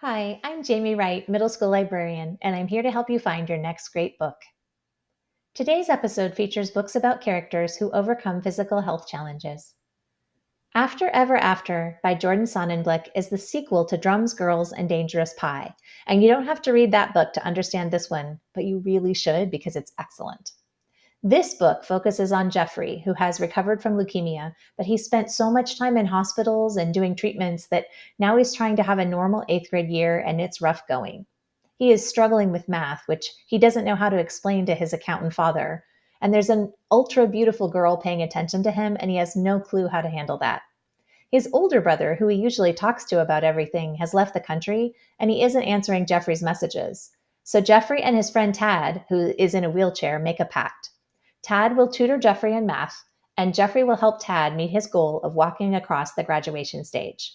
Hi, I'm Jamie Wright, middle school librarian, and I'm here to help you find your next great book. Today's episode features books about characters who overcome physical health challenges. After Ever After by Jordan Sonnenblick is the sequel to Drums, Girls, and Dangerous Pie. And you don't have to read that book to understand this one, but you really should because it's excellent. This book focuses on Jeffrey, who has recovered from leukemia, but he spent so much time in hospitals and doing treatments that now he's trying to have a normal eighth grade year and it's rough going. He is struggling with math, which he doesn't know how to explain to his accountant father. And there's an ultra beautiful girl paying attention to him, and he has no clue how to handle that. His older brother, who he usually talks to about everything, has left the country, and he isn't answering Jeffrey's messages. So Jeffrey and his friend Tad, who is in a wheelchair, make a pact. Tad will tutor Jeffrey in math, and Jeffrey will help Tad meet his goal of walking across the graduation stage.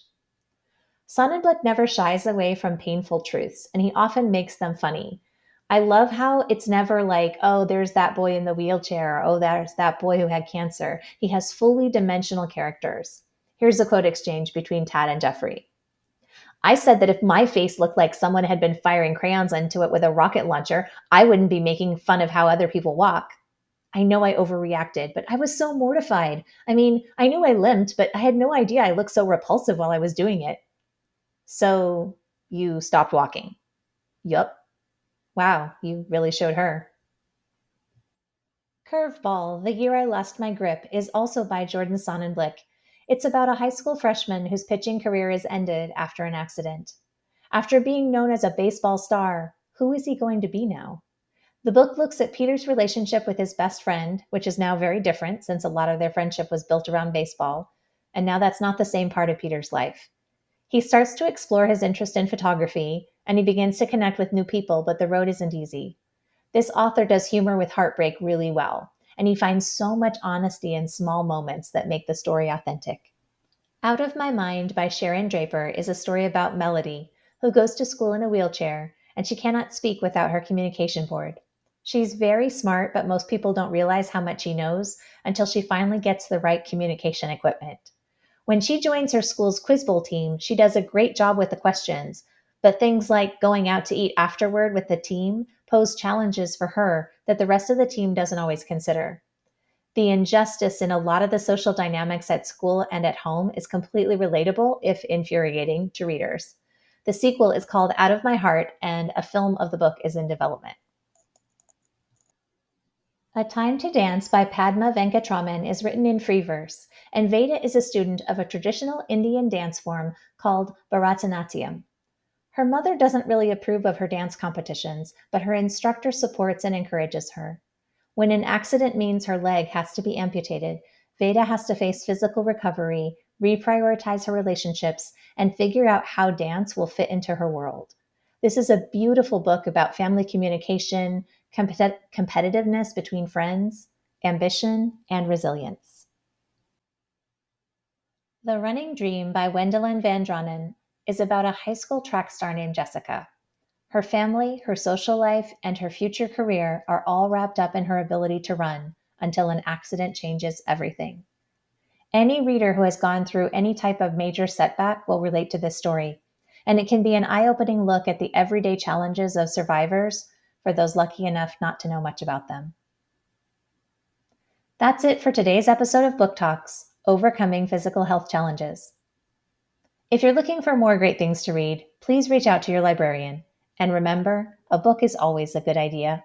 Sonnenblick never shies away from painful truths, and he often makes them funny. I love how it's never like, oh, there's that boy in the wheelchair, or oh, there's that boy who had cancer. He has fully dimensional characters. Here's a quote exchange between Tad and Jeffrey. I said that if my face looked like someone had been firing crayons into it with a rocket launcher, I wouldn't be making fun of how other people walk. I know I overreacted, but I was so mortified. I mean, I knew I limped, but I had no idea I looked so repulsive while I was doing it. So you stopped walking? Yup. Wow, you really showed her. Curveball, The Year I Lost My Grip, is also by Jordan Sonnenblick. It's about a high school freshman whose pitching career is ended after an accident. After being known as a baseball star, who is he going to be now? The book looks at Peter's relationship with his best friend, which is now very different since a lot of their friendship was built around baseball, and now that's not the same part of Peter's life. He starts to explore his interest in photography, and he begins to connect with new people, but the road isn't easy. This author does humor with heartbreak really well, and he finds so much honesty in small moments that make the story authentic. Out of My Mind by Sharon Draper is a story about Melody, who goes to school in a wheelchair, and she cannot speak without her communication board. She's very smart, but most people don't realize how much she knows until she finally gets the right communication equipment. When she joins her school's quiz bowl team, she does a great job with the questions, but things like going out to eat afterward with the team pose challenges for her that the rest of the team doesn't always consider. The injustice in a lot of the social dynamics at school and at home is completely relatable, if infuriating, to readers. The sequel is called Out of My Heart, and a film of the book is in development. A Time to Dance by Padma Venkatramen is written in free verse, and Veda is a student of a traditional Indian dance form called Bharatanatyam. Her mother doesn't really approve of her dance competitions, but her instructor supports and encourages her. When an accident means her leg has to be amputated, Veda has to face physical recovery, reprioritize her relationships, and figure out how dance will fit into her world. This is a beautiful book about family communication, competitiveness between friends, ambition, and resilience. The Running Dream by Wendelin Van Draanen is about a high school track star named Jessica. Her family, her social life, and her future career are all wrapped up in her ability to run until an accident changes everything. Any reader who has gone through any type of major setback will relate to this story, and it can be an eye opening look at the everyday challenges of survivors for those lucky enough not to know much about them. That's it for today's episode of Book Talks Overcoming Physical Health Challenges. If you're looking for more great things to read, please reach out to your librarian. And remember, a book is always a good idea.